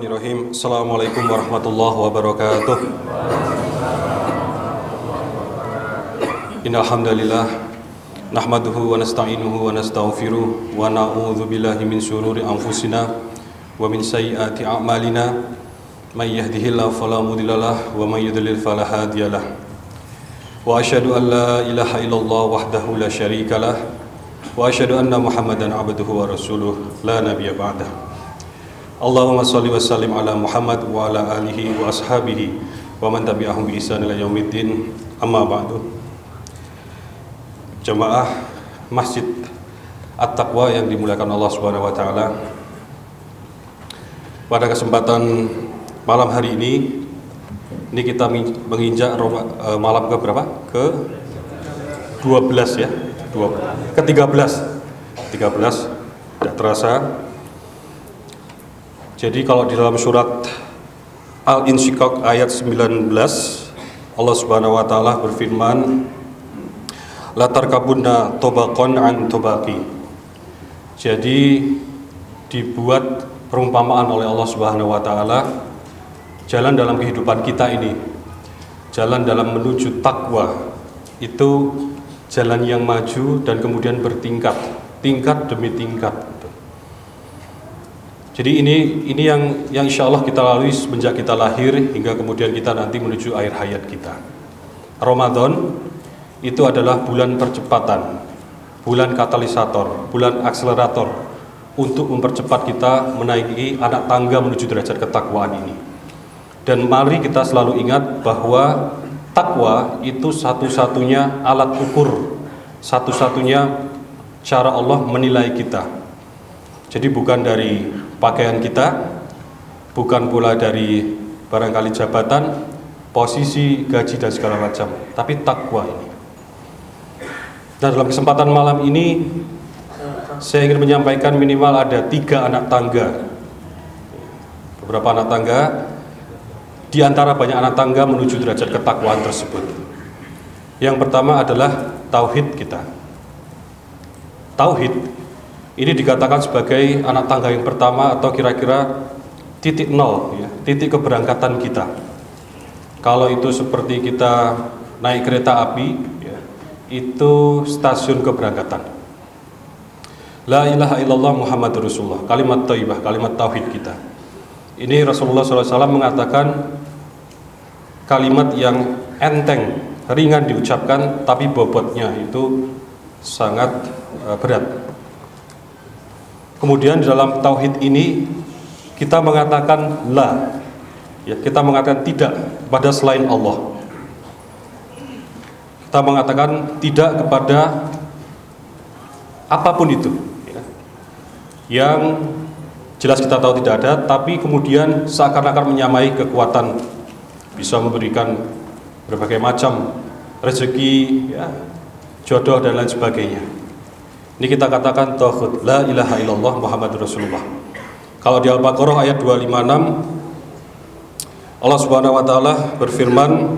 Bismillahirrahmanirrahim. Assalamualaikum warahmatullahi wabarakatuh. Innal hamdalillah nahmaduhu wa nasta'inuhu wa nastaghfiruh wa na'udzu billahi min syururi anfusina wa min sayyiati a'malina. May yahdihillahu fala mudhillalah wa may yudlil fala hadiyalah. Wa asyhadu an la ilaha illallah wahdahu la syarikalah wa asyhadu anna Muhammadan abduhu wa rasuluh la nabiyya ba'dah. Allahumma shalli wa sallim ala Muhammad wa ala alihi wa ashabihi wa man tabi'ahum bi ihsan ila yaumiddin. Amma ba'du. Jemaah Masjid At-Taqwa yang dimuliakan Allah Subhanahu wa taala. Pada kesempatan malam hari ini kita menginjak malam ke berapa? Ke 12 ya. Ke 13. 13 tidak terasa. Jadi kalau di dalam surat Al-Insyiqaq ayat 19 Allah Subhanahu wa taala berfirman, la tarkabunna tobaqan an tobaqi. Jadi dibuat perumpamaan oleh Allah Subhanahu wa taala jalan dalam kehidupan kita ini, jalan dalam menuju takwa itu jalan yang maju dan kemudian bertingkat, tingkat demi tingkat. Jadi ini yang insya Allah kita lalui semenjak kita lahir hingga kemudian kita nanti menuju akhir hayat kita. Ramadan itu adalah bulan percepatan, bulan katalisator, bulan akselerator untuk mempercepat kita menaiki anak tangga menuju derajat ketakwaan ini. Dan mari kita selalu ingat bahwa takwa itu satu-satunya alat ukur, satu-satunya cara Allah menilai kita. Jadi bukan dari pakaian kita, bukan pula dari barangkali jabatan, posisi, gaji dan segala macam, tapi takwa ini. Dan dalam kesempatan malam ini saya ingin menyampaikan minimal ada 3 anak tangga. Beberapa anak tangga, di antara banyak anak tangga menuju derajat ketakwaan tersebut. Yang pertama adalah tauhid kita. Tauhid ini dikatakan sebagai anak tangga yang pertama atau kira-kira titik nol, ya, titik keberangkatan kita. Kalau itu seperti kita naik kereta api, ya, itu stasiun keberangkatan. La ilaha illallah Muhammadur Rasulullah, kalimat thayyibah, kalimat tauhid kita. Ini Rasulullah SAW mengatakan kalimat yang enteng, ringan diucapkan, tapi bobotnya itu sangat berat. Kemudian di dalam tauhid ini kita mengatakan la, ya, kita mengatakan tidak kepada selain Allah. Kita mengatakan tidak kepada apapun itu, ya, yang jelas kita tahu tidak ada, tapi kemudian seakan-akan menyamai kekuatan, bisa memberikan berbagai macam rezeki, ya, jodoh dan lain sebagainya. Ini kita katakan tauhid, la ilaha illallah Muhammadur Rasulullah. Kalau di Al-Baqarah ayat 256 Allah Subhanahu wa taala berfirman,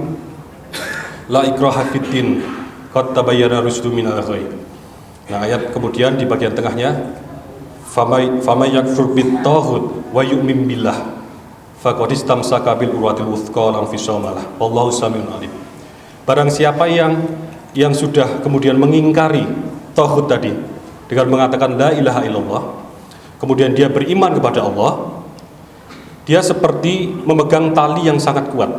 la ikraha fiddin qad tabayyana rusdu minal ghayy. Nah, ayat kemudian di bagian tengahnya famay yakfur bit tauhid wa yu'min billah faqad istamsaka bil urwatil wuthqa lam fisamalah wallahu samiun alim. Barang siapa yang sudah kemudian mengingkari tauhid tadi dengan mengatakan la ilaha illallah, kemudian dia beriman kepada Allah, dia seperti memegang tali yang sangat kuat.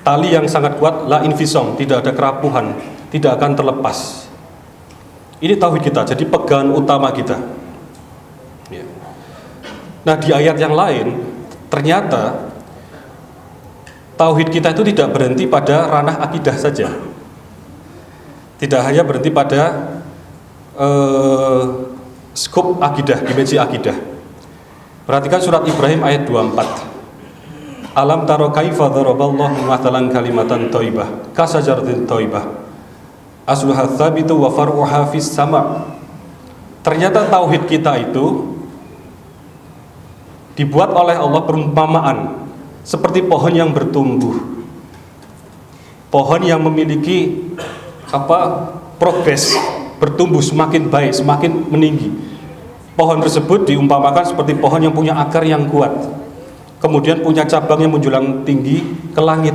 Tali yang sangat kuat, la infisam, tidak ada kerapuhan, tidak akan terlepas. Ini tauhid kita, jadi pegangan utama kita. Ya. Nah, di ayat yang lain ternyata tauhid kita itu tidak berhenti pada ranah akidah saja. Tidak hanya berhenti pada skop akidah, dimensi akidah. Perhatikan surat Ibrahim ayat 24. Alam taro kaifa daraballahu mathalan kalimatan thayyibah kasajaratin thayyibah asluha tsabitu wa far'uha fis sama'. Ternyata tauhid kita itu dibuat oleh Allah perumpamaan seperti pohon yang bertumbuh. Pohon yang memiliki progres, bertumbuh semakin baik, semakin meninggi. Pohon tersebut diumpamakan seperti pohon yang punya akar yang kuat. kemudian punya cabang yang menjulang tinggi ke langit.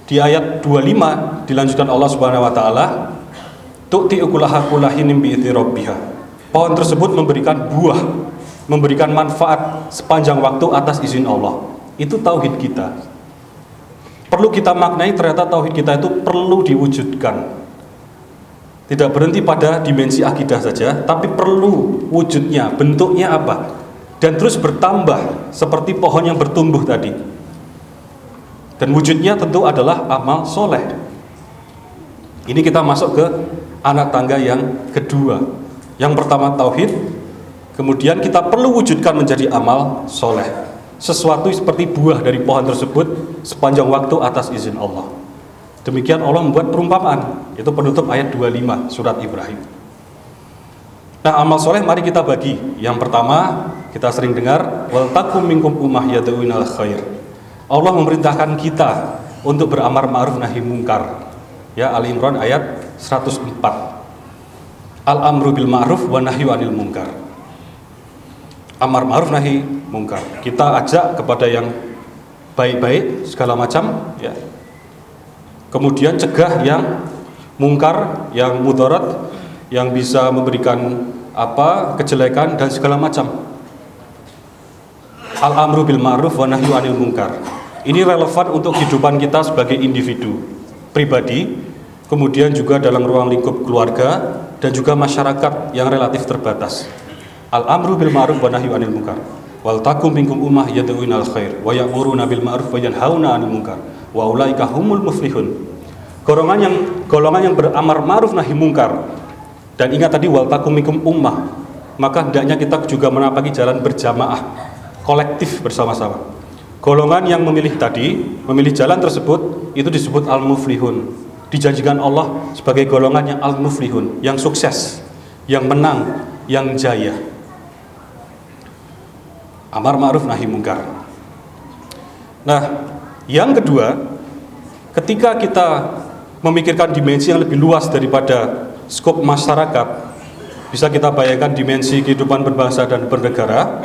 Di ayat 25 dilanjutkan Allah Subhanahu wa taala, tu'ti ukulaha kullahin bi'idzni rabbiha. Pohon tersebut memberikan buah, memberikan manfaat sepanjang waktu atas izin Allah. Itu tauhid kita. Perlu kita maknai, ternyata tauhid kita itu perlu diwujudkan. Tidak berhenti pada dimensi akidah saja, tapi perlu wujudnya, bentuknya apa, dan terus bertambah seperti pohon yang bertumbuh tadi. Dan wujudnya tentu adalah amal soleh. Ini kita masuk ke anak tangga yang kedua. Yang pertama tauhid, kemudian kita perlu wujudkan menjadi amal soleh, sesuatu seperti buah dari pohon tersebut sepanjang waktu atas izin Allah. Demikian Allah membuat perumpamaan, itu penutup ayat 25 surat Ibrahim. Nah, amal soleh mari kita bagi. Yang pertama kita sering dengar, wal takum minkum ummah yad'una ilal khair. Allah memerintahkan kita untuk beramar ma'ruf nahi mungkar. Ya, Ali Imran ayat 104. Al-amru bil ma'ruf wa nahyu 'anil munkar. Amar ma'ruf nahi mungkar. Kita ajak kepada yang baik-baik segala macam, ya. Kemudian cegah yang mungkar, yang mudarat, yang bisa memberikan kejelekan dan segala macam. Al-amru bil ma'ruf wa nahyu 'anil munkar. Ini relevan untuk kehidupan kita sebagai individu, pribadi, kemudian juga dalam ruang lingkup keluarga dan juga masyarakat yang relatif terbatas. Al-amru bil ma'ruf wa nahyu 'anil munkar. Wal takum minkum ummah yad'una ilal khair wa ya'muruna bil ma'ruf wa yanhauna 'anil munkar wa ulaika humul muflihun. Golongan yang beramar ma'ruf nahi munkar. Dan ingat tadi wal takum minkum ummah, maka hendaknya kita juga menapaki jalan berjamaah, kolektif bersama-sama. Golongan yang memilih jalan tersebut itu disebut al-muflihun. Dijanjikan Allah sebagai golongan yang al-muflihun, yang sukses, yang menang, yang jaya. Amar ma'ruf nahi munkar. Nah, yang kedua, ketika kita memikirkan dimensi yang lebih luas daripada skop masyarakat, bisa kita bayangkan dimensi kehidupan berbangsa dan bernegara,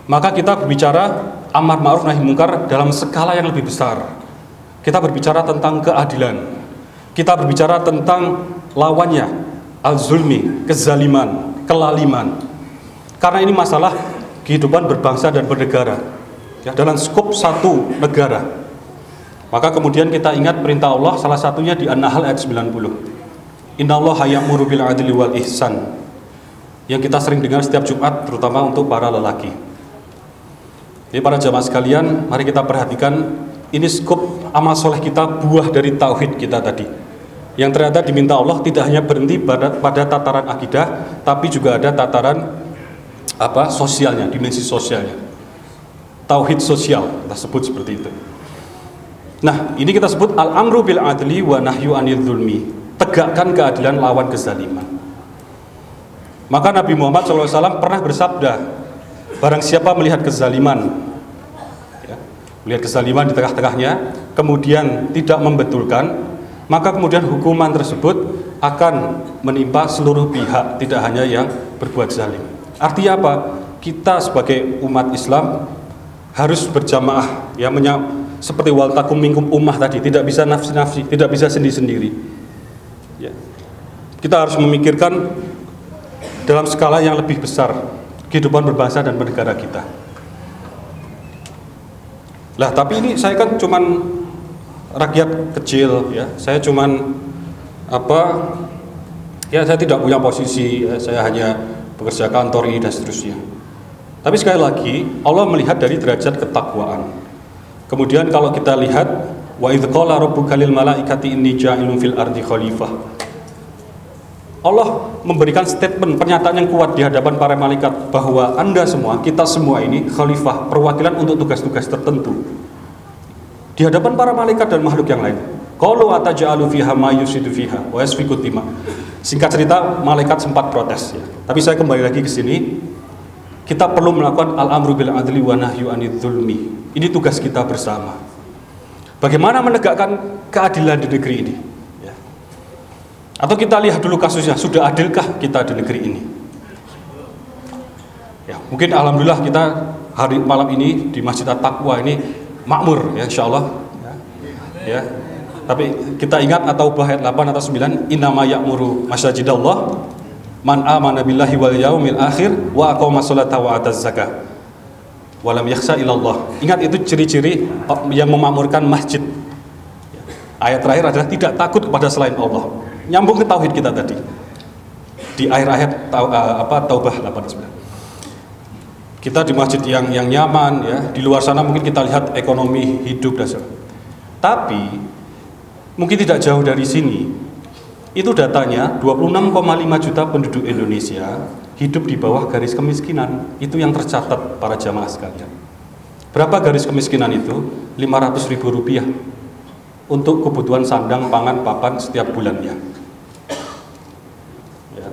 maka kita berbicara amar ma'ruf nahi munkar dalam skala yang lebih besar. Kita berbicara tentang keadilan. Kita berbicara tentang lawannya, al-zulmi, kezaliman, kelaliman. Karena ini masalah kehidupan berbangsa dan bernegara, ya, dalam skop satu negara. Maka kemudian kita ingat perintah Allah, salah satunya di An-Nahl ayat 90. Innallaha ya'muru bil 'adli wal ihsan. Yang kita sering dengar setiap Jumat, terutama untuk para lelaki. Jadi para jamaah sekalian, mari kita perhatikan ini skop amal soleh kita, buah dari tauhid kita tadi, yang ternyata diminta Allah tidak hanya berhenti pada tataran akidah, tapi juga ada tataran sosialnya, dimensi sosialnya, tauhid sosial kita sebut seperti itu. Nah, ini kita sebut al-amru bil adli wa nahyu 'anil zulmi, tegakkan keadilan lawan kezaliman. Maka Nabi Muhammad SAW pernah bersabda, barang siapa melihat kezaliman, ya, melihat kezaliman di tengah-tengahnya, kemudian tidak membetulkan, maka kemudian hukuman tersebut akan menimpa seluruh pihak, tidak hanya yang berbuat zalim. Artinya apa? Kita sebagai umat Islam harus berjamaah, ya, seperti wal takum minkum ummah tadi, tidak bisa nafsi-nafsi, tidak bisa sendiri-sendiri. Ya. Kita harus memikirkan dalam skala yang lebih besar kehidupan berbangsa dan bernegara kita. Lah, tapi ini saya kan cuman rakyat kecil, ya. Saya cuman saya tidak punya posisi, ya. Saya hanya pekerja kantor ini dan seterusnya. Tapi sekali lagi Allah melihat dari derajat ketakwaan. Kemudian kalau kita lihat wa idz qala rabbuka lil malaikati inni ja'ilun fil ardi khalifah. Allah memberikan statement, pernyataan yang kuat di hadapan para malaikat bahwa Anda semua, kita semua ini khalifah, perwakilan untuk tugas-tugas tertentu di hadapan para malaikat dan makhluk yang lain. Qalu ataj'alu fiha ma yusidu fiha wa yasfiku dima. Singkat cerita, malaikat sempat protes, ya. Tapi saya kembali lagi ke sini. Kita perlu melakukan al-amru bil adli wa nahyu 'anil zulmi. Ini tugas kita bersama. Bagaimana menegakkan keadilan di negeri ini? Ya. Atau kita lihat dulu kasusnya, sudah adilkah kita di negeri ini? Ya, mungkin alhamdulillah kita hari malam ini di Masjid At-Taqwa ini makmur ya insyaallah ya. Tapi kita ingat at-Taubah ayat 8 atau 9, innama ya'muru masajidallah man amana billahi wal yaumil akhir wa aqama sholata wa ataz zakah wa lam yakhsha illallah. Ingat itu ciri-ciri yang memakmurkan masjid. Ayat terakhir adalah tidak takut kepada selain Allah. Nyambung ke tauhid kita tadi. Di akhir ayat Taubah 8-9. Kita di masjid yang nyaman ya, di luar sana mungkin kita lihat ekonomi hidup dasar. Tapi mungkin tidak jauh dari sini. Itu datanya 26,5 juta penduduk Indonesia hidup di bawah garis kemiskinan. Itu yang tercatat para jamaah sekalian. Berapa garis kemiskinan itu? 500.000 rupiah untuk kebutuhan sandang, pangan, papan setiap bulannya. Ya.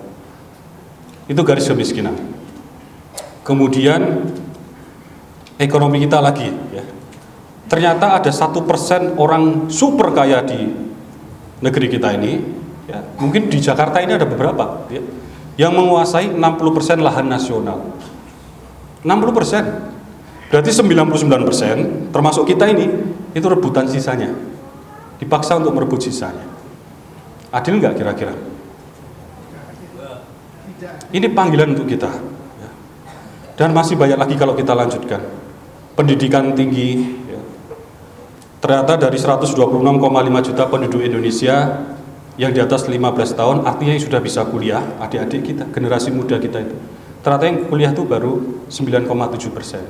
Itu garis kemiskinan. Kemudian ekonomi kita lagi ya. Ternyata ada 1% orang super kaya di negeri kita ini ya. Mungkin di Jakarta ini ada beberapa ya, yang menguasai 60% lahan nasional. 60%. Berarti 99% termasuk kita ini itu rebutan sisanya. Dipaksa untuk merebut sisanya. Adil nggak kira-kira? Ini panggilan untuk kita ya. Dan masih banyak lagi kalau kita lanjutkan. Pendidikan tinggi ya. Ternyata dari 126,5 juta penduduk Indonesia yang di atas 15 tahun, artinya yang sudah bisa kuliah, adik-adik kita, generasi muda kita itu, ternyata yang kuliah itu baru 9,7%.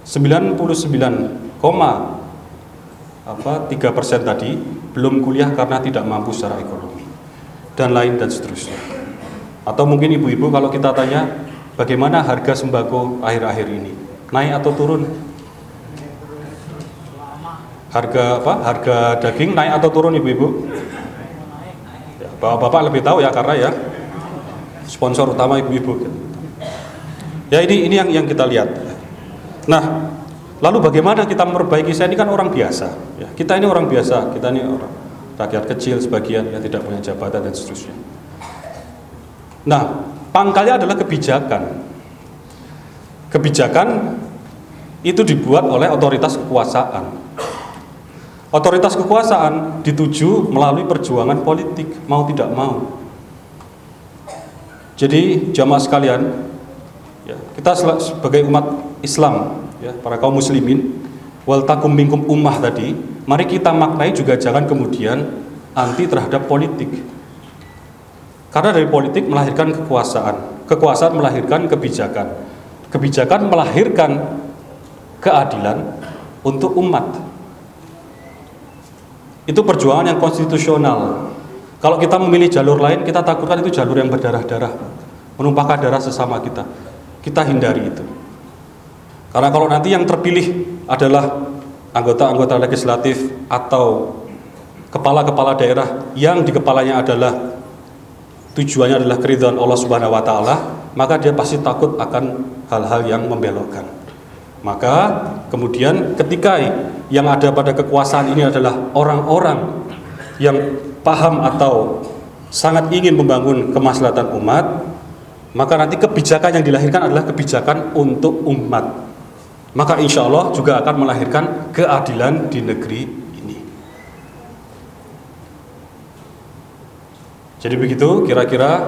99,3% tadi belum kuliah karena tidak mampu secara ekonomi, dan lain dan seterusnya. Atau mungkin ibu-ibu kalau kita tanya, bagaimana harga sembako akhir-akhir ini? Naik atau turun? Harga daging naik atau turun ibu-ibu? Ya, bapak-bapak lebih tahu ya karena ya sponsor utama ibu-ibu. Ya ini yang kita lihat. Nah, lalu bagaimana kita memperbaiki? Saya ini kan orang biasa. Ya, kita ini orang biasa. Kita ini orang rakyat kecil sebagian yang tidak punya jabatan dan seterusnya. Nah, pangkalnya adalah kebijakan. Kebijakan itu dibuat oleh otoritas kekuasaan. Otoritas kekuasaan dituju melalui perjuangan politik, mau tidak mau. Jadi jamaah sekalian, ya, kita sebagai umat Islam, ya, para kaum muslimin, wal takum minkum ummah tadi, mari kita maknai juga jangan kemudian anti terhadap politik. Karena dari politik melahirkan kekuasaan, kekuasaan melahirkan kebijakan, kebijakan melahirkan keadilan untuk umat. Itu perjuangan yang konstitusional. Kalau kita memilih jalur lain, kita takutkan itu jalur yang berdarah-darah, menumpahkan darah sesama kita. Kita hindari itu. Karena kalau nanti yang terpilih adalah anggota-anggota legislatif atau kepala-kepala daerah yang di kepalanya adalah tujuannya adalah keridhaan Allah Subhanahu wa taala, maka dia pasti takut akan hal-hal yang membelokkan. Maka kemudian ketika yang ada pada kekuasaan ini adalah orang-orang yang paham atau sangat ingin membangun kemaslahatan umat, maka nanti kebijakan yang dilahirkan adalah kebijakan untuk umat. Maka insya Allah juga akan melahirkan keadilan di negeri ini. Jadi begitu kira-kira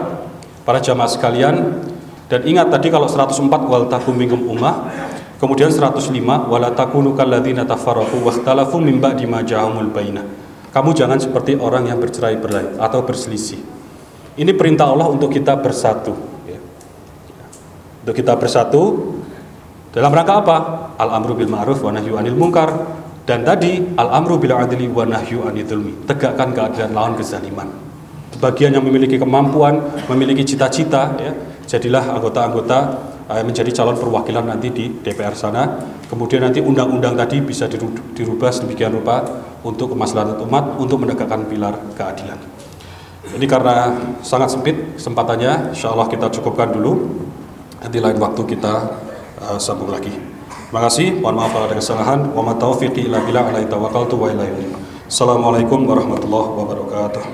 para jamaah sekalian. Dan ingat tadi kalau 104 wal takum minkum ummah, kemudian 105 wala takunu kalladzina tafarraqu wakhtalafu min ba'di ma ja'ahumul bayyinah. Kamu jangan seperti orang yang bercerai-berai atau berselisih. Ini perintah Allah untuk kita bersatu ya. Untuk kita bersatu dalam rangka apa? Al-amru bil ma'ruf wa nahyu 'anil munkar, dan tadi al-amru bil 'adli wa nahyu 'anil dzulmi. Tegakkan keadilan, lawan kezaliman. Bagian yang memiliki kemampuan, memiliki cita-cita ya, jadilah anggota-anggota menjadi calon perwakilan nanti di DPR sana. Kemudian nanti undang-undang tadi bisa dirubah sedemikian rupa untuk kemaslahatan umat, untuk menegakkan pilar keadilan. Jadi karena sangat sempit kesempatannya, insya Allah kita cukupkan dulu. Nanti lain waktu kita sambung lagi. Terima kasih. Mohon maaf kalau ada kesalahan. Wa ma taufiqi illa billah, alaihi tawakkaltu wa ilaihi unib. Assalamualaikum warahmatullahi wabarakatuh.